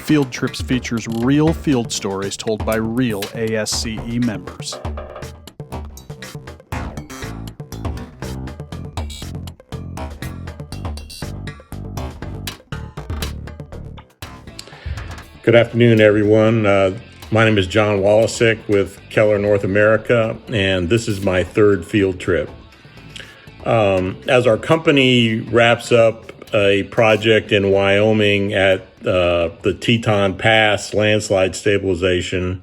Field Trips features real field stories told by real ASCE members. Good afternoon, everyone. My name is John Wolosick with Keller North America, and this is my third field trip. As our company wraps up a project in Wyoming at the Teton Pass landslide stabilization,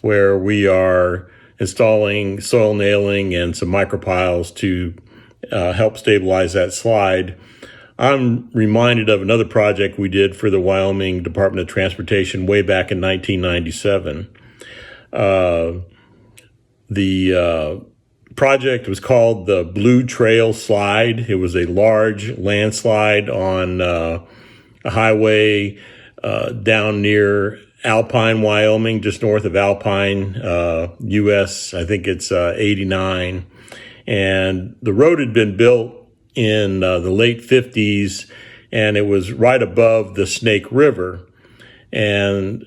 where we are installing soil nailing and some micropiles to help stabilize that slide, I'm reminded of another project we did for the Wyoming Department of Transportation way back in 1997. The project was called the Blue Trail Slide. It was a large landslide on a highway down near Alpine, Wyoming, just north of Alpine, US, I think it's 89. And the road had been built in the late 50s, and it was right above the Snake River. And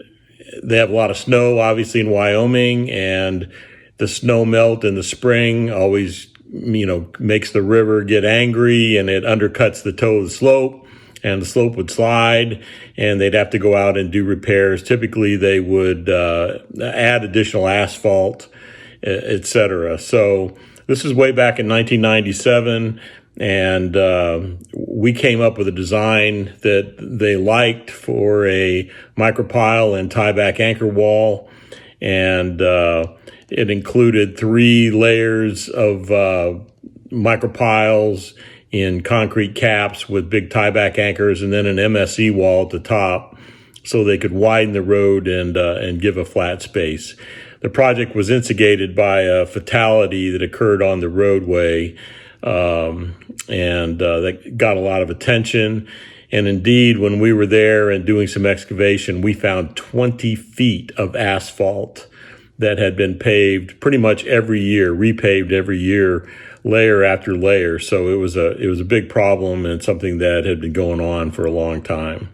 they have a lot of snow, obviously, in Wyoming, and the snow melt in the spring always, makes the river get angry, and it undercuts the toe of the slope, and the slope would slide, and they'd have to go out and do repairs. Typically, they would add additional asphalt, etc. So this is way back in 1997. And we came up with a design that they liked for a micropile and tieback anchor wall. And it included 3 layers of micropiles in concrete caps with big tieback anchors, and then an MSE wall at the top so they could widen the road and give a flat space. The project was instigated by a fatality that occurred on the roadway. That got a lot of attention. And indeed, when we were there and doing some excavation, we found 20 feet of asphalt that had been paved pretty much every year, repaved every year, layer after layer. So it was a big problem and something that had been going on for a long time.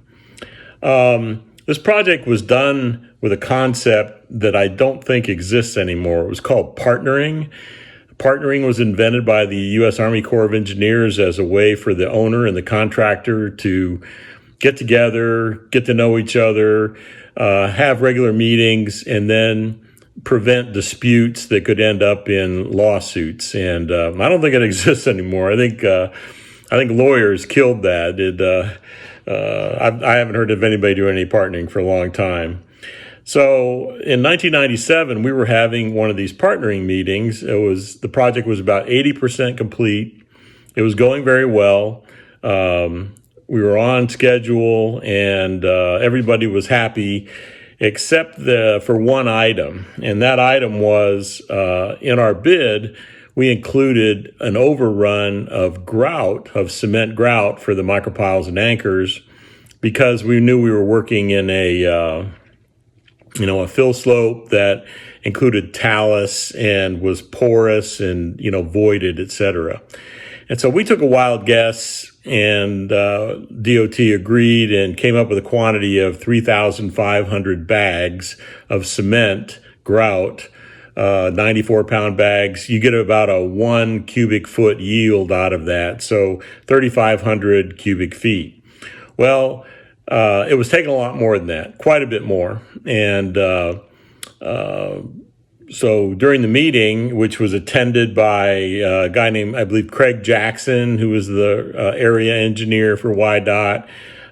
This project was done with a concept that I don't think exists anymore. It was called partnering. Partnering was invented by the U.S. Army Corps of Engineers as a way for the owner and the contractor to get together, get to know each other, have regular meetings, and then prevent disputes that could end up in lawsuits. And I don't think it exists anymore. I think lawyers killed that. I haven't heard of anybody doing any partnering for a long time. So in 1997, we were having one of these partnering meetings. The project was about 80% complete. It was going very well. We were on schedule, and everybody was happy, except for one item. And that item was, in our bid, we included an overrun of cement grout for the micropiles and anchors, because we knew we were working in a fill slope that included talus and was porous and, voided, etc. And so we took a wild guess, and DOT agreed and came up with a quantity of 3,500 bags of cement grout, 94-pound bags. You get about a 1 cubic foot yield out of that, so 3,500 cubic feet. Well, it was taking a lot more than that, quite a bit more. And so during the meeting, which was attended by a guy named, I believe, Craig Jackson, who was the area engineer for YDOT,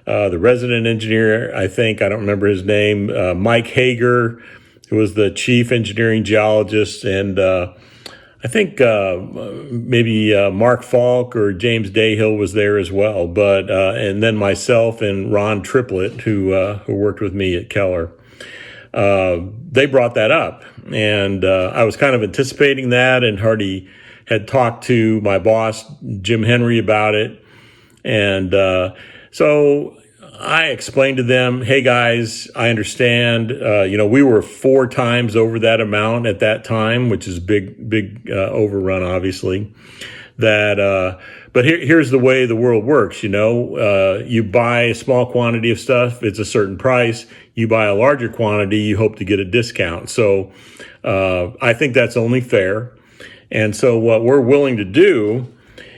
the resident engineer, I don't remember his name, Mike Hager, who was the chief engineering geologist, and I think maybe Mark Falk or James Dayhill was there as well, but and then myself and Ron Triplett, who worked with me at Keller. They brought that up, and I was kind of anticipating that, and Hardy had talked to my boss, Jim Henry, about it. And so I explained to them, hey guys, I understand, we were 4 times over that amount at that time, which is big overrun, obviously. But here's the way the world works. You buy a small quantity of stuff, it's a certain price. You buy a larger quantity, you hope to get a discount. So I think that's only fair. And so what we're willing to do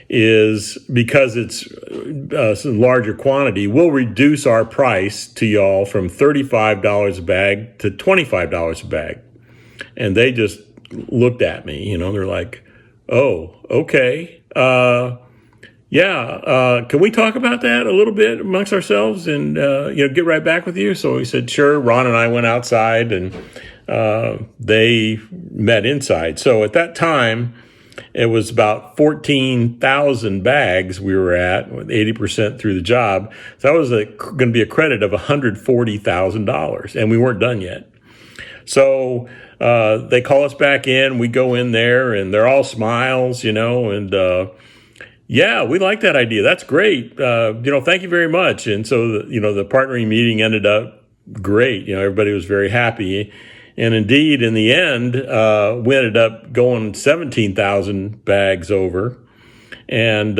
is, because it's a larger quantity, we'll reduce our price to y'all from $35 a bag to $25 a bag. And they just looked at me, they're like, oh, okay. Can we talk about that a little bit amongst ourselves and, get right back with you? So he said, sure. Ron and I went outside and they met inside. So at that time, it was about 14,000 bags we were at, with 80% through the job. So that was going to be a credit of $140,000, and we weren't done yet. So they call us back in. We go in there, and they're all smiles, and we like that idea. That's great. Thank you very much. And so, the partnering meeting ended up great. Everybody was very happy. And indeed, in the end, we ended up going 17,000 bags over. And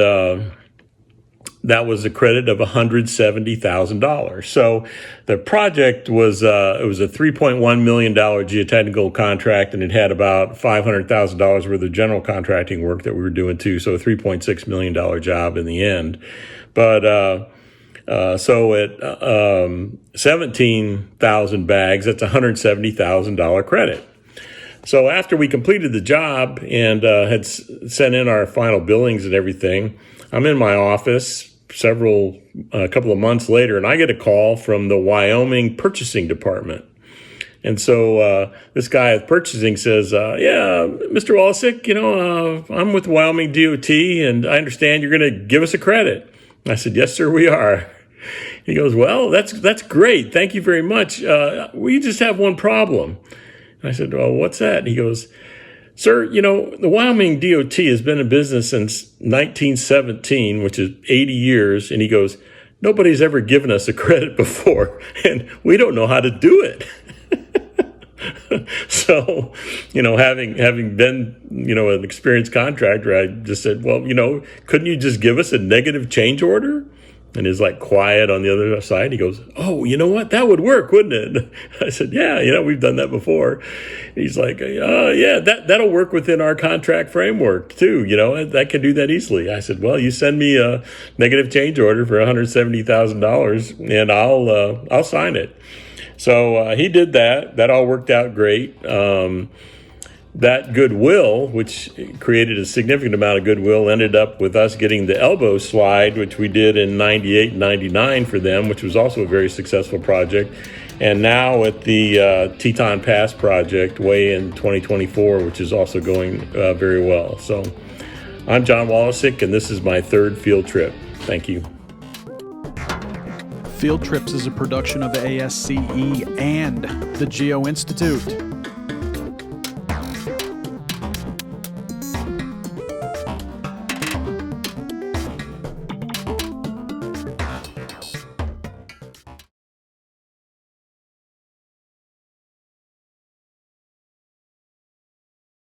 that was a credit of $170,000. So the project was, it was a $3.1 million geotechnical contract, and it had about $500,000 worth of general contracting work that we were doing too. So a $3.6 million job in the end. But, so at 17,000 bags, that's $170,000 credit. So after we completed the job and had sent in our final billings and everything, I'm in my office a couple of months later, and I get a call from the Wyoming purchasing department. And so this guy at purchasing says, Mr. Wolosick, I'm with Wyoming DOT, and I understand you're going to give us a credit. I said, yes, sir, we are. He goes, well, that's great. Thank you very much. We just have one problem. And I said, well, what's that? And he goes, sir, the Wyoming DOT has been in business since 1917, which is 80 years. And he goes, nobody's ever given us a credit before, and we don't know how to do it. So, having been, an experienced contractor, I just said, well, couldn't you just give us a negative change order? And he's like quiet on the other side. He goes, oh, you know what? That would work, wouldn't it? I said, yeah, we've done that before. He's like, that'll work within our contract framework too. I can do that easily. I said, well, you send me a negative change order for $170,000 and I'll sign it. So he did that. That all worked out great. That goodwill, which created a significant amount of goodwill, ended up with us getting the elbow slide, which we did in 98 and 99 for them, which was also a very successful project. And now at the Teton Pass project way in 2024, which is also going very well. So I'm John Wolosick, and this is my third field trip. Thank you. Field Trips is a production of ASCE and the Geo-Institute.